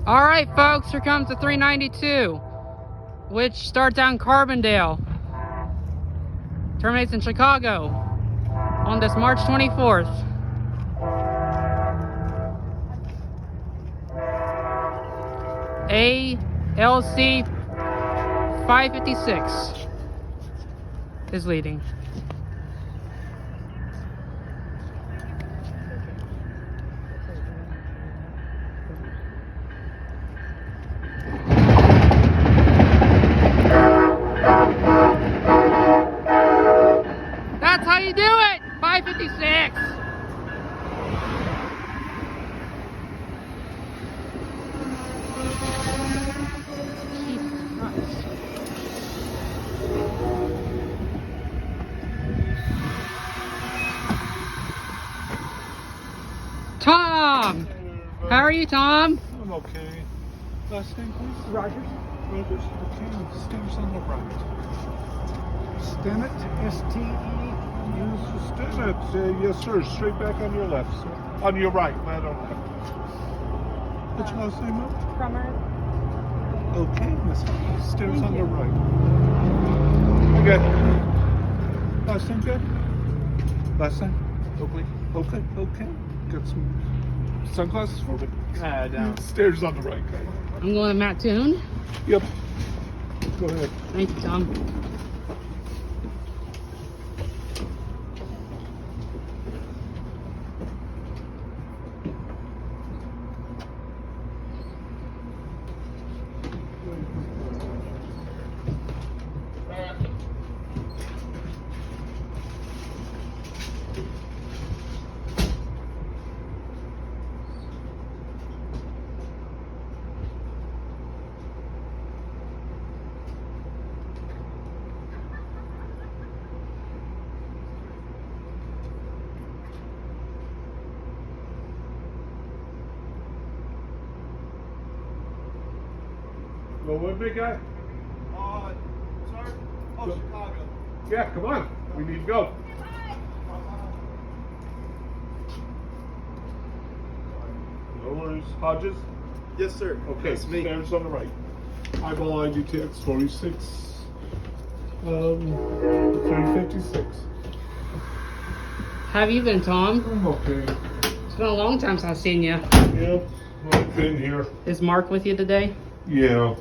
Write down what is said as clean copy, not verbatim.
All right, folks, here comes the 392, which starts out in Carbondale, terminates in Chicago on this March 24th. ALC 556 is leading. That's how you do it! 556! Tom! How are you, Tom? I'm okay. Last name, please? Rogers. Rogers. Okay. Stairs on the right. Stennett, S-T-E. Stennett. Yes, sir. Straight back on your left, sir. On your right, right on left. What's your last name, Mom? Crummer. Okay, Miss Hunt. Stairs on the right. Okay. Last name, Jeff? Last name? Oakley. Okay, okay. Got some sunglasses for me? No. Stairs on the right. I'm going to Mattoon. Yep. Go ahead. Thank you, Tom. Go with me, guy? Sorry? Oh, Go. Chicago. Yeah, come on. We need to go. No worries. Hodges? Yes, sir. Okay, That's me. stairs on the right. Eyeball IDTX 46. 356. How have you been, Tom? I'm okay. It's been a long time since I've seen you. Yep. I've been here. Is Mark with you today? Yeah.